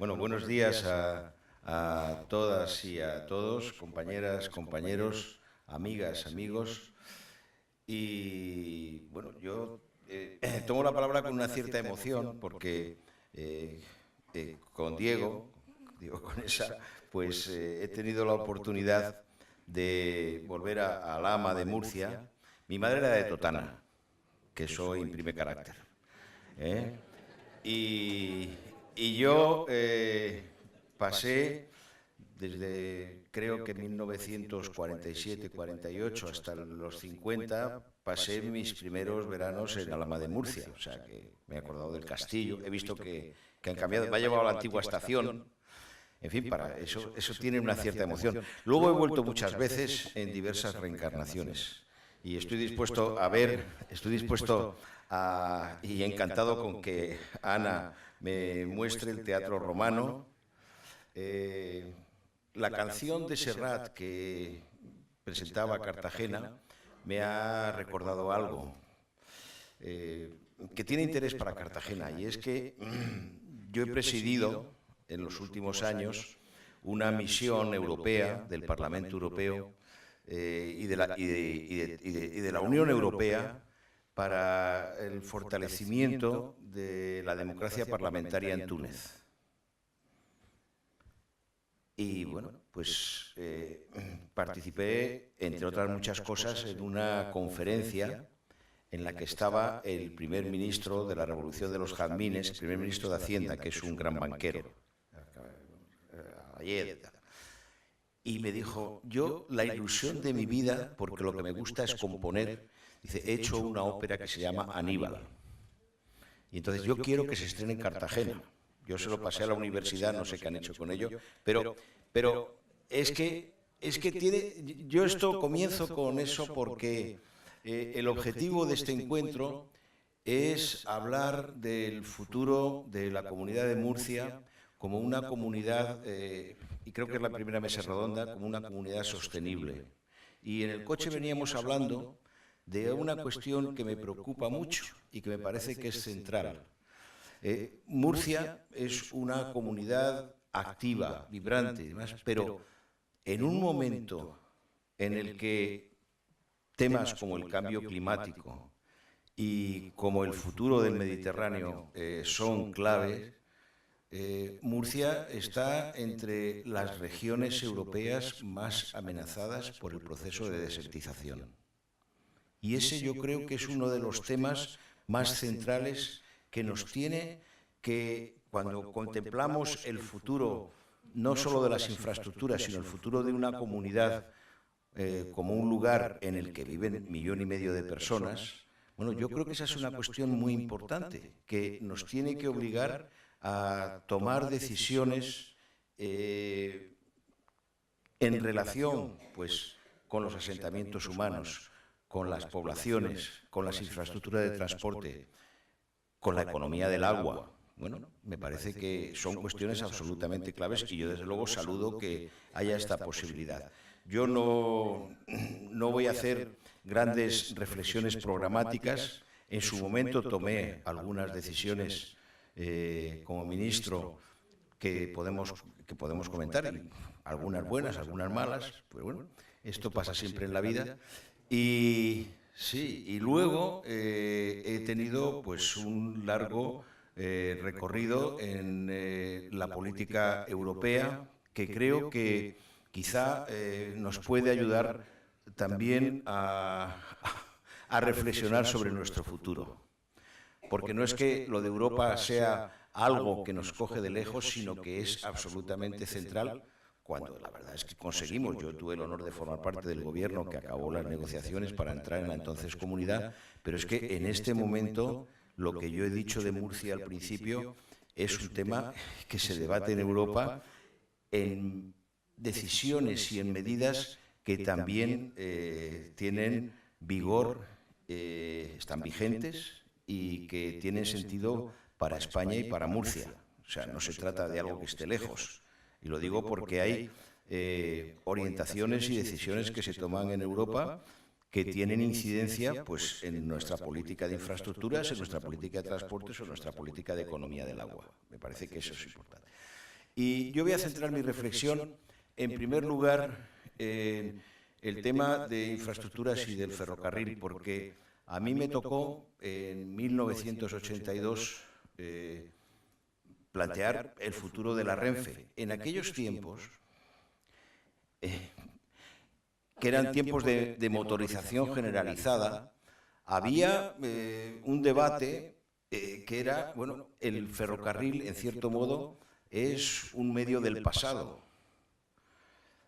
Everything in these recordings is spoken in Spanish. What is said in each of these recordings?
Bueno, buenos días a todas y a todos, compañeras, compañeros, amigas, amigos. Y bueno, yo tomo la palabra con una cierta emoción porque con Diego, digo con esa, pues he tenido la oportunidad de volver a Alhama de Murcia. Mi madre era de Totana, que eso imprime carácter. ¿eh? Y, y yo pasé desde creo que 1947-48 hasta los 50, pasé mis primeros veranos en Alhama de Murcia, o sea que me he acordado del castillo, he visto que han cambiado, me ha llevado a la antigua estación, en fin, para eso tiene una cierta emoción. Luego he vuelto muchas veces en diversas reencarnaciones y estoy dispuesto a ver, y encantado con que Ana me muestre el teatro romano. La canción de Serrat que presentaba Cartagena me ha recordado algo que tiene interés para Cartagena, y es que yo he presidido en los últimos años una misión europea del Parlamento Europeo y de la Unión Europea para el fortalecimiento de la democracia parlamentaria en Túnez. Y bueno, pues participé, entre otras muchas cosas, en una conferencia en la que estaba el primer ministro de la Revolución de los Jazmines, el primer ministro de Hacienda, que es un gran banquero, y me dijo, yo la ilusión de mi vida, porque lo que me gusta es componer, dice, he hecho una ópera que se llama Aníbal, y entonces yo quiero que se estrene en Cartagena. Yo se lo pasé a la universidad, no sé qué han hecho con ello, pero es que tiene, yo esto comienzo con eso porque el objetivo de este encuentro es hablar del futuro de la comunidad de Murcia como una comunidad, y creo que es la primera mesa redonda, como una comunidad sostenible. Y en el coche veníamos hablando de una cuestión que me preocupa mucho y que me parece que es central. Murcia es una comunidad activa, vibrante y demás, pero en un momento en el que temas como el cambio climático y como el futuro del Mediterráneo son claves, Murcia está entre las regiones europeas más amenazadas por el proceso de desertización. Y ese yo creo que es uno de los temas más centrales que nos tiene que, cuando contemplamos el futuro, no solo de las infraestructuras, sino el futuro de una comunidad como un lugar en el que viven 1,5 millones de personas, bueno, yo creo que esa es una cuestión muy importante, que nos tiene que obligar a tomar decisiones en relación, pues, con los asentamientos humanos, con las poblaciones, con las infraestructuras de transporte, con la economía del agua. Bueno, me parece que son cuestiones absolutamente claves y yo desde luego saludo que haya esta posibilidad. Yo no voy a hacer grandes reflexiones programáticas. En su momento tomé algunas decisiones como ministro que podemos comentar, algunas buenas, algunas malas, pues bueno, esto pasa siempre en la vida. Y sí, y luego he tenido pues un largo recorrido en la política europea, que creo que quizá nos puede ayudar también a reflexionar sobre nuestro futuro. Porque no es que lo de Europa sea algo que nos coge de lejos, sino que es absolutamente central, cuando la verdad es que conseguimos. Yo tuve el honor de formar parte del gobierno que acabó las negociaciones para entrar en la entonces comunidad, pero es que en este momento lo que yo he dicho de Murcia al principio es un tema que se debate en Europa en decisiones y en medidas que también tienen vigor, están vigentes y que tienen sentido para España y para Murcia. O sea, no se trata de algo que esté lejos. Y lo digo porque hay orientaciones y decisiones que se toman en Europa que tienen incidencia pues, en nuestra política de infraestructuras, en nuestra política de transportes o en nuestra política de economía del agua. Me parece que eso es importante. Y yo voy a centrar mi reflexión, en primer lugar, en el tema de infraestructuras y del ferrocarril, porque a mí me tocó en 1982 plantear el futuro de la Renfe. En aquellos tiempos, que eran tiempos de motorización generalizada, había un debate que era, bueno, el ferrocarril, en cierto modo, es un medio del pasado.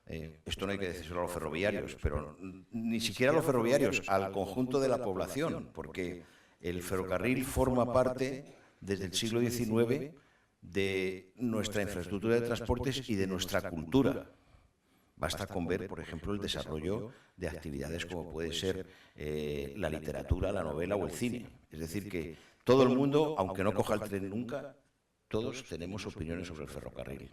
Esto no hay que decírselo a los ferroviarios, pero ni siquiera a los ferroviarios, al conjunto de la población, porque el ferrocarril forma parte, desde el siglo XIX, de nuestra infraestructura de transportes y de nuestra cultura. Basta con ver, por ejemplo, el desarrollo de actividades como puede ser la literatura, la novela o el cine. Es decir, que todo el mundo, aunque no coja el tren nunca, todos tenemos opiniones sobre el ferrocarril,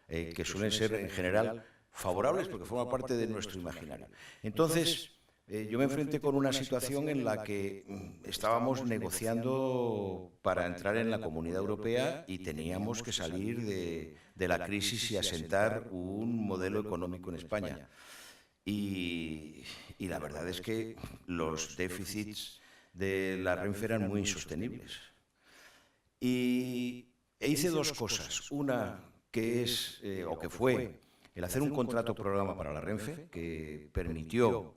que suelen ser, en general, favorables porque forma parte de nuestro imaginario. Entonces, yo me enfrenté con una situación en la que estábamos negociando para entrar en la Comunidad Europea y teníamos que salir de la crisis y asentar un modelo económico en España. Y la verdad es que los déficits de la Renfe eran muy insostenibles. Y hice dos cosas. Una que es, o que fue, el hacer un contrato programa para la Renfe, que permitió,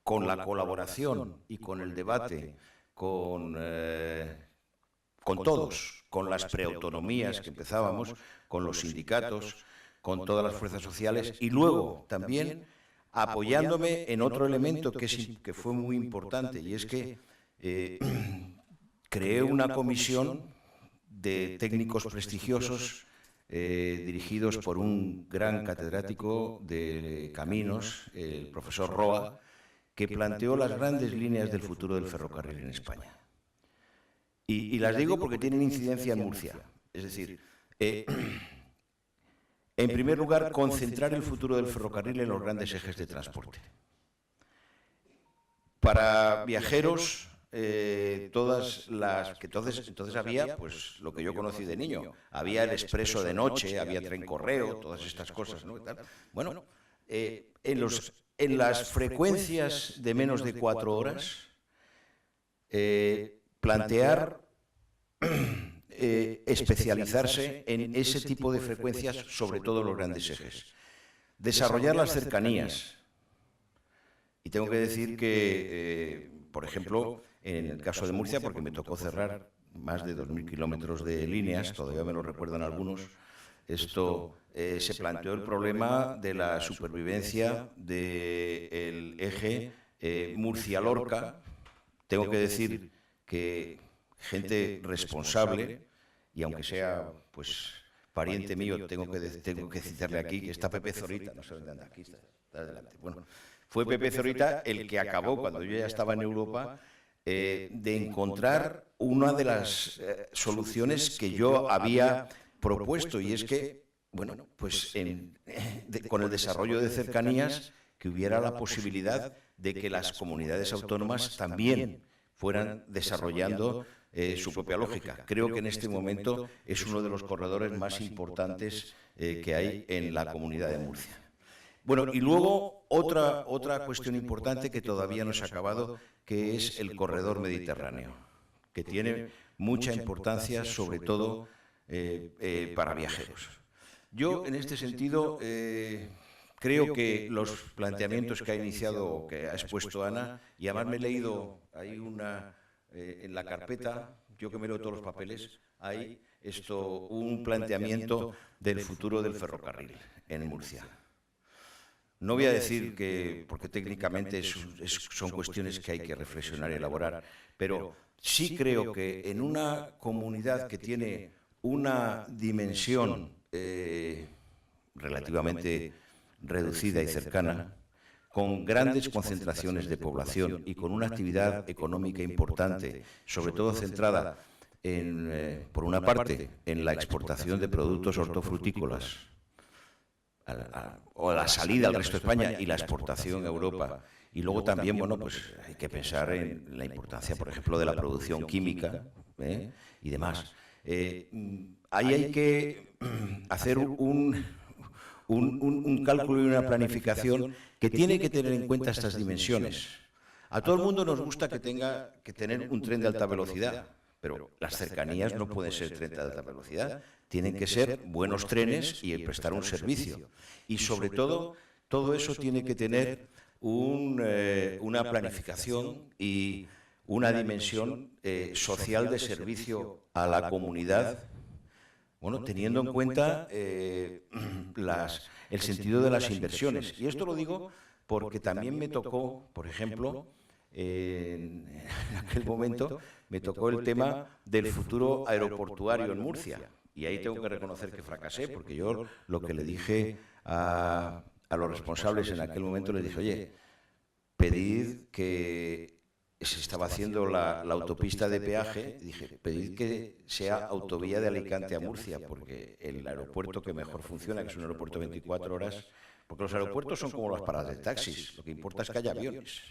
con la colaboración y con el debate, con todos, con las preautonomías que empezábamos, con los sindicatos, con todas las fuerzas sociales, y luego también apoyándome en otro elemento que fue muy importante, y es que creé una comisión de técnicos prestigiosos dirigidos por un gran catedrático de caminos, el profesor Roa, que planteó las grandes líneas del futuro del ferrocarril en España. Y las digo porque tienen incidencia en Murcia. Es decir, en primer lugar, concentrar el futuro del ferrocarril en los grandes ejes de transporte. Para viajeros, todas las que entonces había, pues lo que yo conocí de niño, había el expreso de noche, había tren correo, todas estas cosas, ¿no? Bueno, en las frecuencias de menos de 4 horas, plantear especializarse en ese tipo de frecuencias, sobre todo en los grandes ejes. Desarrollar las cercanías. Y tengo que decir que, por ejemplo, en el caso de Murcia, porque me tocó cerrar más de 2.000 kilómetros de líneas, todavía me lo recuerdan algunos, esto se planteó el problema de la supervivencia del eje Murcia-Lorca. Tengo que decir que gente responsable, y aunque sea pues pariente mío, tengo que citarle aquí, que está Pepe Zorita, no sé dónde anda, aquí está adelante. Bueno, fue Pepe Zorita el que acabó, cuando yo ya estaba en Europa, de encontrar una de las soluciones que yo había propuesto, y es que, bueno, pues con el desarrollo de cercanías, que hubiera la posibilidad de que las comunidades autónomas también fueran desarrollando su propia lógica. Creo que en este momento es uno de los corredores más importantes que hay en la Comunidad de Murcia. Bueno, y luego otra cuestión importante que todavía no se ha acabado, que es el corredor mediterráneo, que tiene mucha importancia, sobre todo para viajeros. Yo, en este sentido, creo que los planteamientos que ha iniciado, que ha expuesto Ana, y además me he leído, hay en la carpeta, yo que me leo todos los papeles, hay un planteamiento del futuro del ferrocarril en Murcia. No voy a decir que, porque técnicamente son cuestiones que hay que reflexionar y elaborar, pero sí creo que en una comunidad que tiene una dimensión relativamente reducida y cercana, con grandes concentraciones de población y con una actividad económica importante, sobre todo centrada, por una parte, en la exportación de productos hortofrutícolas, o la salida al resto de España y la exportación a Europa. Y luego también, bueno, pues hay que pensar en la importancia, por ejemplo, de la producción química y demás. Ahí hay que hacer un cálculo y una planificación que tiene que tener en cuenta estas dimensiones. A todo el mundo nos gusta que tenga que tener un tren de alta velocidad, pero las cercanías no pueden ser tren de alta velocidad, tienen que ser buenos trenes y prestar un servicio. Y sobre todo eso tiene que tener una planificación y una dimensión social de servicio a la comunidad, bueno, teniendo en cuenta el sentido de las inversiones. Y esto lo digo porque también me tocó, por ejemplo, en aquel momento, me tocó el tema del futuro aeroportuario en Murcia. Y ahí tengo que reconocer que fracasé, porque yo lo que le dije a los responsables en aquel momento, les dije, oye, pedid que se estaba haciendo la autopista de peaje, dije, pedid que sea autovía de Alicante a Murcia, porque el aeropuerto que mejor funciona, que es un aeropuerto de 24 horas, porque los aeropuertos son como las paradas de taxis, lo que importa es que haya aviones.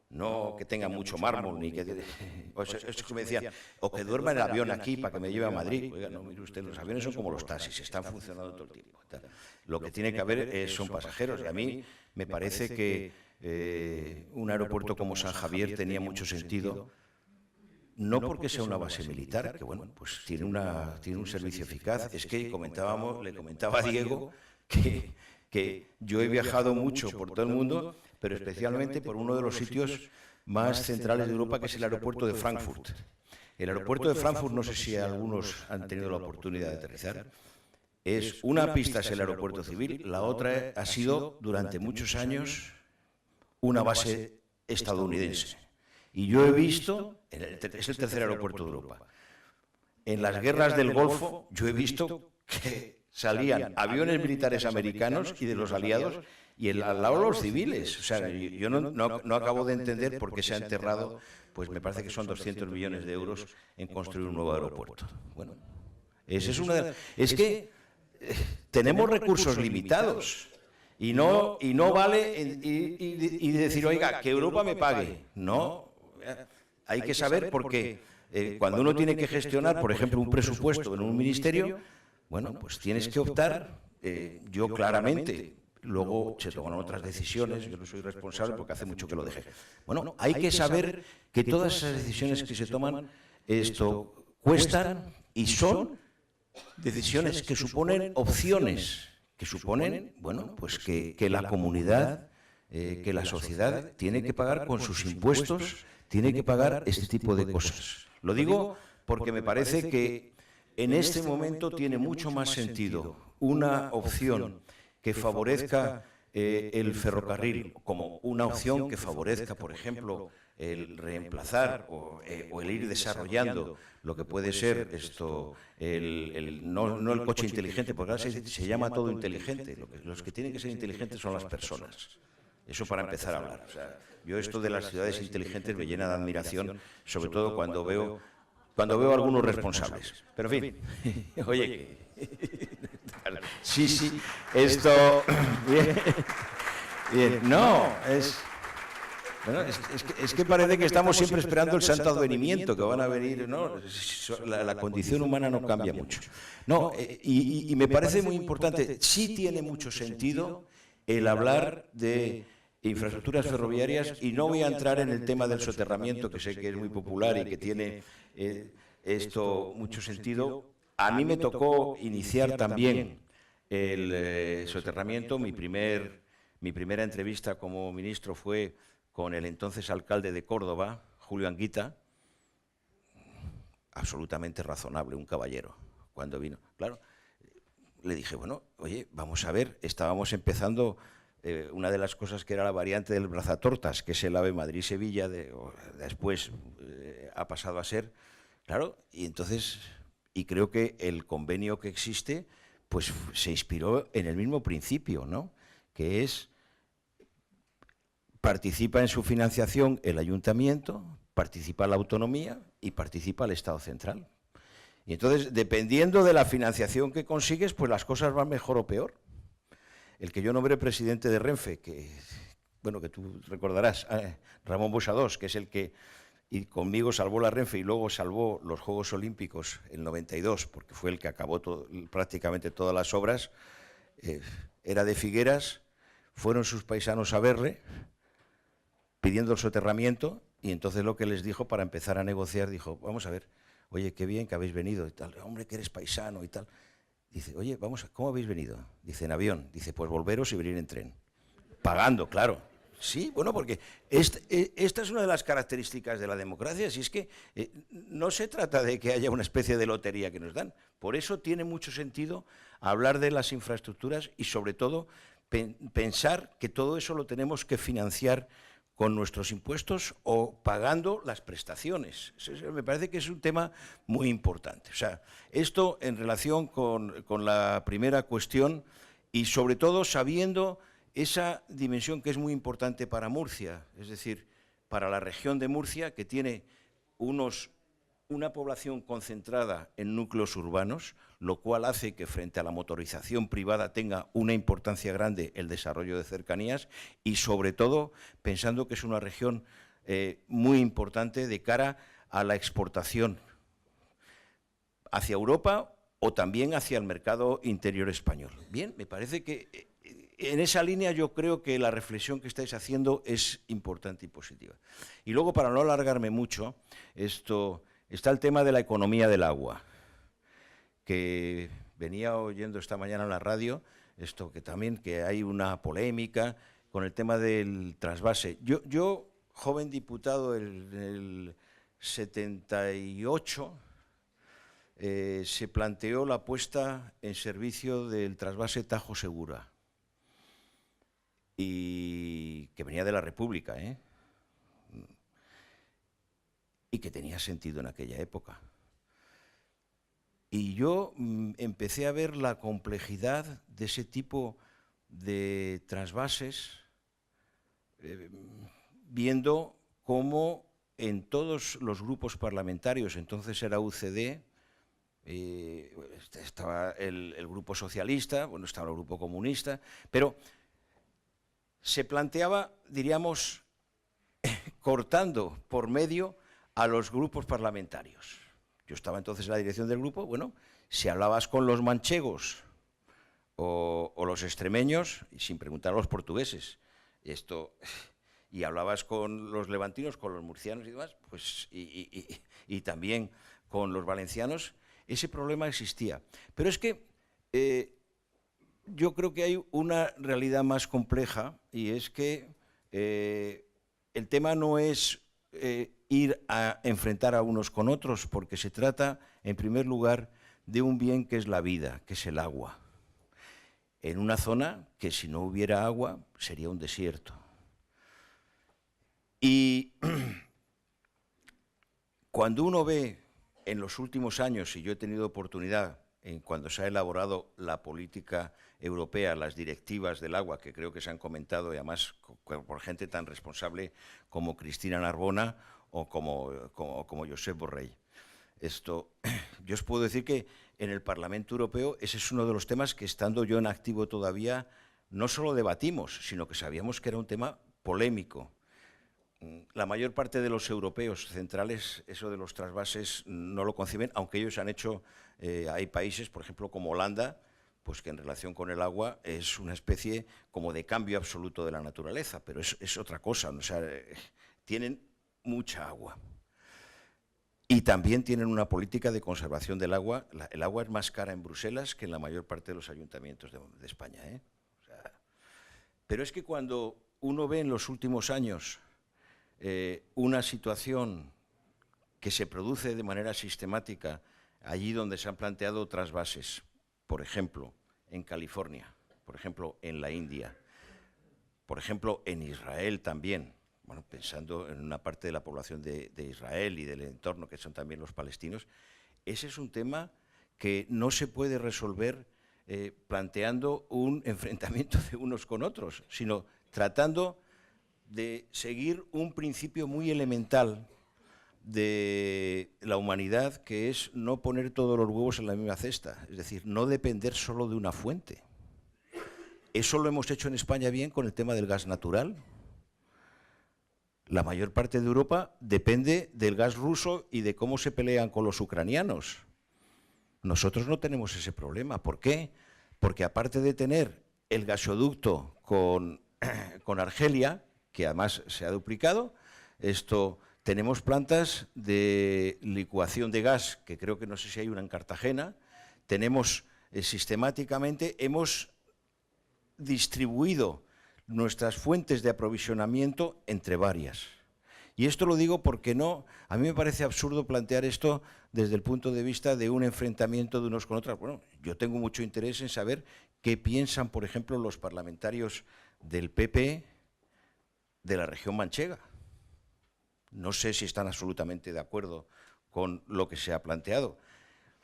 No que tengan mucho mármol, ni que... Es que me decían, o que duerma en el avión aquí para que me lleve a Madrid. Oiga, no, mire usted, los aviones son como los taxis, están funcionando todo el tiempo. Lo que tiene que haber son pasajeros, y a mí me parece que un aeropuerto como San Javier tenía mucho sentido, no porque sea una base militar, que bueno, pues tiene un servicio eficaz. Es que le comentaba a Diego que yo he viajado mucho por todo el mundo, pero especialmente por uno de los sitios más centrales de Europa, que es el aeropuerto de Frankfurt. El aeropuerto de Frankfurt, no sé si algunos han tenido la oportunidad de aterrizar, es una pista, es el aeropuerto civil, la otra ha sido durante muchos años una base estadounidense. Y yo he visto, es el tercer aeropuerto de Europa, en las guerras del Golfo yo he visto que salían aviones militares americanos y de los aliados, y al lado los civiles. O sea, yo no acabo de entender por qué se ha enterrado, pues me parece que son 200 millones de euros en construir un nuevo aeropuerto. Bueno, es que tenemos recursos limitados y no vale y decir, oiga, que Europa me pague. No, hay que saber porque cuando uno tiene que gestionar, por ejemplo, un presupuesto en un ministerio, bueno, pues tienes que optar, yo claramente. Luego se toman otras decisiones, yo no soy responsable porque hace mucho que lo dejé. Bueno, hay que saber que todas esas decisiones que se toman, esto cuestan y son decisiones que suponen opciones, que suponen, bueno, pues que la comunidad, que la sociedad tiene que pagar con sus impuestos, tiene que pagar este tipo de cosas. Lo digo porque me parece que en este momento tiene mucho más sentido una opción que favorezca el ferrocarril como una opción que favorezca, por ejemplo, el reemplazar o el ir desarrollando lo que puede ser esto, no el coche inteligente, porque ahora se llama todo inteligente. Los que tienen que ser inteligentes son las personas. Eso para empezar a hablar. O sea, yo esto de las ciudades inteligentes me llena de admiración, sobre todo cuando veo a algunos responsables. Pero en fin, oye, sí, esto... Bien, no, es que parece que estamos siempre esperando el santo advenimiento, que van a venir, ¿no? La condición humana no cambia mucho. No, y me parece muy importante, sí tiene mucho sentido el hablar de infraestructuras ferroviarias, y no voy a entrar en el tema del soterramiento, que sé que es muy popular y que tiene esto mucho sentido. A mí me tocó iniciar también el soterramiento. Mi primera entrevista como ministro fue con el entonces alcalde de Córdoba, Julio Anguita, absolutamente razonable, un caballero, cuando vino. Claro, le dije, bueno, oye, vamos a ver, estábamos empezando una de las cosas que era la variante del Brazatortas, que es el AVE Madrid-Sevilla, después ha pasado a ser, claro, y entonces, y creo que el convenio que existe, pues se inspiró en el mismo principio, ¿no? Que es, participa en su financiación el ayuntamiento, participa la autonomía y participa el Estado central. Y entonces, dependiendo de la financiación que consigues, pues las cosas van mejor o peor. El que yo nombré presidente de Renfe, que tú recordarás, Ramón Busadós, que es el que y conmigo salvó la Renfe y luego salvó los Juegos Olímpicos en el 92, porque fue el que acabó prácticamente todas las obras, era de Figueras, fueron sus paisanos a verle, pidiendo el soterramiento, y entonces lo que les dijo para empezar a negociar, dijo, vamos a ver, oye, qué bien que habéis venido y tal, hombre, que eres paisano y tal. Dice, oye, ¿cómo habéis venido? Dice, en avión. Dice, pues volveros y venir en tren. Pagando, claro. Sí, bueno, porque esta es una de las características de la democracia, si es que no se trata de que haya una especie de lotería que nos dan. Por eso tiene mucho sentido hablar de las infraestructuras y sobre todo pensar que todo eso lo tenemos que financiar con nuestros impuestos o pagando las prestaciones. Me parece que es un tema muy importante. O sea, esto en relación con la primera cuestión y sobre todo sabiendo esa dimensión que es muy importante para Murcia, es decir, para la región de Murcia, que tiene una población concentrada en núcleos urbanos, lo cual hace que frente a la motorización privada tenga una importancia grande el desarrollo de cercanías y, sobre todo, pensando que es una región muy importante de cara a la exportación hacia Europa o también hacia el mercado interior español. Bien, me parece que en esa línea yo creo que la reflexión que estáis haciendo es importante y positiva. Y luego, para no alargarme mucho, está el tema de la economía del agua, que venía oyendo esta mañana en la radio, que hay una polémica con el tema del trasvase. Yo joven diputado en el 78, se planteó la puesta en servicio del trasvase Tajo Segura, y que venía de la República, y que tenía sentido en aquella época. Y yo empecé a ver la complejidad de ese tipo de trasvases, viendo cómo en todos los grupos parlamentarios, entonces era UCD, estaba el grupo socialista, bueno, estaba el grupo comunista, pero se planteaba, diríamos, cortando por medio a los grupos parlamentarios. Yo estaba entonces en la dirección del grupo, bueno, si hablabas con los manchegos o los extremeños, y sin preguntar a los portugueses, y hablabas con los levantinos, con los murcianos y demás, pues, y también con los valencianos, ese problema existía. Pero es que yo creo que hay una realidad más compleja, y es que el tema no es ir a enfrentar a unos con otros, porque se trata, en primer lugar, de un bien que es la vida, que es el agua, en una zona que, si no hubiera agua, sería un desierto. Y cuando uno ve en los últimos años, y yo he tenido oportunidad cuando se ha elaborado la política europea, las directivas del agua, que creo que se han comentado, y además por gente tan responsable como Cristina Narbona o como Josep Borrell. Yo os puedo decir que en el Parlamento Europeo ese es uno de los temas que, estando yo en activo todavía, no solo debatimos, sino que sabíamos que era un tema polémico. La mayor parte de los europeos centrales eso de los trasvases no lo conciben, aunque ellos han hecho, hay países, por ejemplo, como Holanda, pues que en relación con el agua es una especie como de cambio absoluto de la naturaleza, pero es otra cosa, o sea, tienen mucha agua. Y también tienen una política de conservación del agua. El agua es más cara en Bruselas que en la mayor parte de los ayuntamientos de España, O sea, pero es que cuando uno ve en los últimos años una situación que se produce de manera sistemática allí donde se han planteado trasvases, por ejemplo, en California, por ejemplo, en la India, por ejemplo, en Israel también, bueno, pensando en una parte de la población de Israel y del entorno, que son también los palestinos, ese es un tema que no se puede resolver planteando un enfrentamiento de unos con otros, sino tratando de seguir un principio muy elemental de la humanidad, que es no poner todos los huevos en la misma cesta, es decir, no depender solo de una fuente. Eso lo hemos hecho en España bien con el tema del gas natural. la mayor parte de Europa depende del gas ruso y de cómo se pelean con los ucranianos. Nosotros no tenemos ese problema. ¿Por qué? Porque aparte de tener el gasoducto con Argelia, que además se ha duplicado, tenemos plantas de licuación de gas, que creo que no sé si hay una en Cartagena, tenemos sistemáticamente, hemos distribuido nuestras fuentes de aprovisionamiento entre varias. Y esto lo digo porque a mí me parece absurdo plantear esto desde el punto de vista de un enfrentamiento de unos con otros. Bueno, yo tengo mucho interés en saber qué piensan, por ejemplo, los parlamentarios del PP de la región manchega. No sé si están absolutamente de acuerdo con lo que se ha planteado.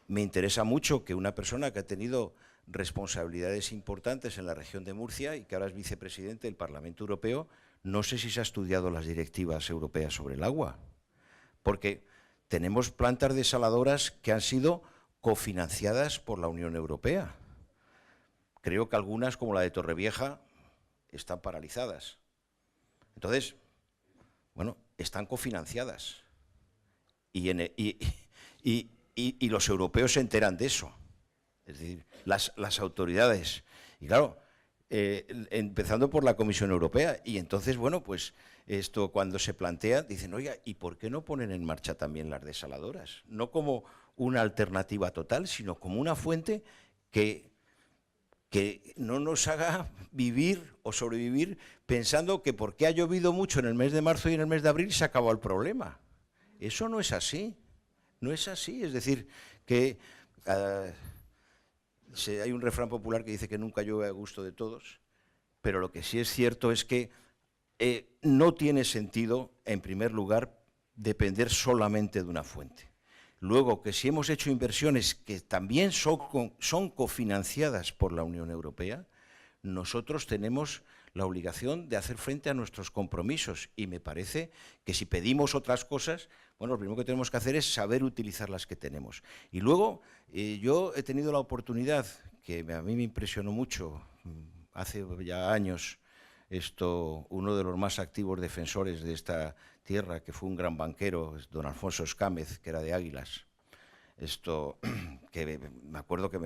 Me interesa mucho que una persona que ha tenido responsabilidades importantes en la región de Murcia y que ahora es vicepresidente del Parlamento Europeo, no sé si se ha estudiado las directivas europeas sobre el agua, porque tenemos plantas desaladoras que han sido cofinanciadas por la Unión Europea. Creo que algunas, como la de Torrevieja, están paralizadas. Entonces, bueno, están cofinanciadas. Y los europeos se enteran de eso. Es decir, las autoridades. Y claro, empezando por la Comisión Europea. Y entonces, bueno, pues esto cuando se plantea, dicen, oiga, ¿y por qué no ponen en marcha también las desaladoras? No como una alternativa total, sino como una fuente que no nos haga vivir o sobrevivir pensando que porque ha llovido mucho en el mes de marzo y en el mes de abril se acabó el problema. Eso no es así. No es así. Es decir, que hay un refrán popular que dice que nunca llueve a gusto de todos, pero lo que sí es cierto es que no tiene sentido, en primer lugar, depender solamente de una fuente. Luego, que si hemos hecho inversiones que también son cofinanciadas por la Unión Europea, nosotros tenemos la obligación de hacer frente a nuestros compromisos. Y me parece que si pedimos otras cosas, bueno, lo primero que tenemos que hacer es saber utilizar las que tenemos. Y luego, yo he tenido la oportunidad, que a mí me impresionó mucho, hace ya años, uno de los más activos defensores de esta tierra, que fue un gran banquero, don Alfonso Escámez, que era de Águilas. Que me acuerdo que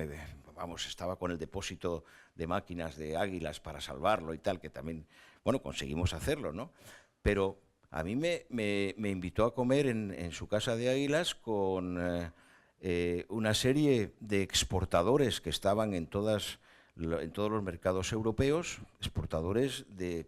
estaba con el depósito de máquinas de Águilas para salvarlo y tal, que también, bueno, conseguimos hacerlo, ¿no? Pero a mí me invitó a comer en su casa de Águilas con una serie de exportadores que estaban en todos los mercados europeos, exportadores de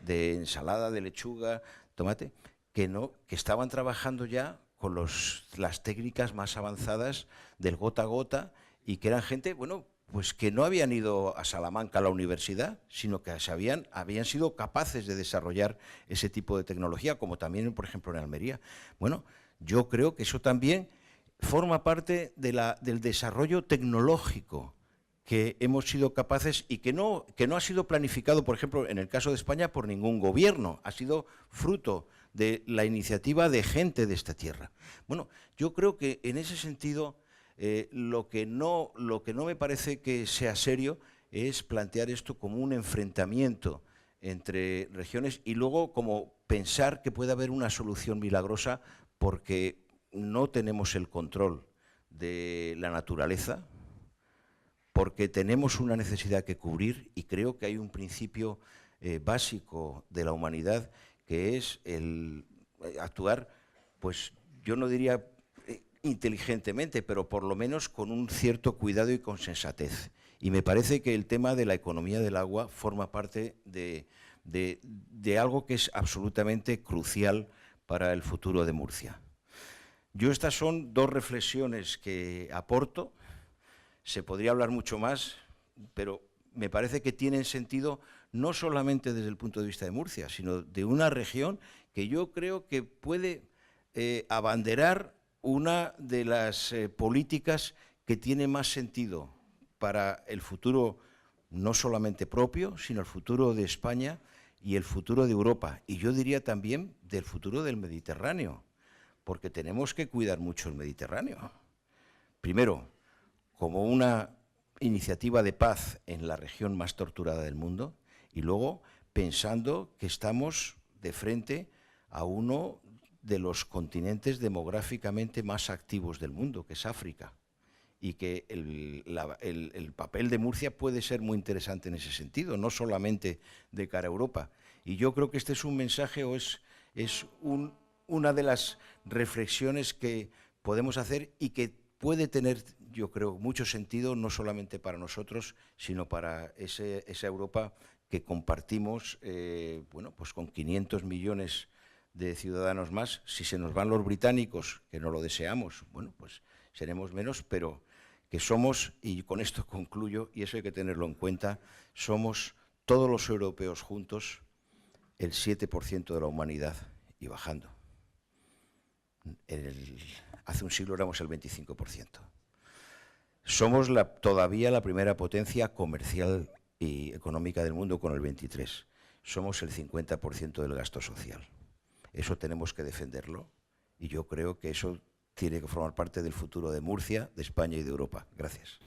ensalada, de lechuga, tomate, que estaban trabajando ya con las técnicas más avanzadas del gota a gota y que eran gente, bueno, pues que no habían ido a Salamanca a la universidad, sino que habían sido capaces de desarrollar ese tipo de tecnología, como también, por ejemplo, en Almería. Bueno, yo creo que eso también forma parte del desarrollo tecnológico que hemos sido capaces y que no ha sido planificado, por ejemplo, en el caso de España, por ningún gobierno. Ha sido fruto de la iniciativa de gente de esta tierra. Bueno, yo creo que en ese sentido lo que no me parece que sea serio es plantear esto como un enfrentamiento entre regiones y luego como pensar que puede haber una solución milagrosa porque no tenemos el control de la naturaleza, porque tenemos una necesidad que cubrir y creo que hay un principio básico de la humanidad que es el actuar, pues yo no diría inteligentemente, pero por lo menos con un cierto cuidado y con sensatez. Y me parece que el tema de la economía del agua forma parte de algo que es absolutamente crucial para el futuro de Murcia. Estas son dos reflexiones que aporto. Se podría hablar mucho más, pero me parece que tienen sentido no solamente desde el punto de vista de Murcia, sino de una región que yo creo que puede abanderar una de las políticas que tiene más sentido para el futuro no solamente propio, sino el futuro de España y el futuro de Europa. Y yo diría también del futuro del Mediterráneo, porque tenemos que cuidar mucho el Mediterráneo. Primero, como una iniciativa de paz en la región más torturada del mundo, y luego pensando que estamos de frente a uno de los continentes demográficamente más activos del mundo, que es África, y que el papel de Murcia puede ser muy interesante en ese sentido, no solamente de cara a Europa. Y yo creo que este es un mensaje o es una de las reflexiones que podemos hacer y que puede tener, yo creo, mucho sentido, no solamente para nosotros, sino para esa Europa que compartimos bueno, pues con 500 millones de ciudadanos más. Si se nos van los británicos, que no lo deseamos, bueno, pues seremos menos, pero que somos, y con esto concluyo, y eso hay que tenerlo en cuenta, somos todos los europeos juntos el 7% de la humanidad y bajando. Hace un siglo éramos el 25%. Somos todavía la primera potencia comercial y económica del mundo con el 23%. Somos el 50% del gasto social. Eso tenemos que defenderlo y yo creo que eso tiene que formar parte del futuro de Murcia, de España y de Europa. Gracias.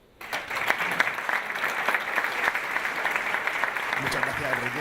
Muchas gracias, Enrique.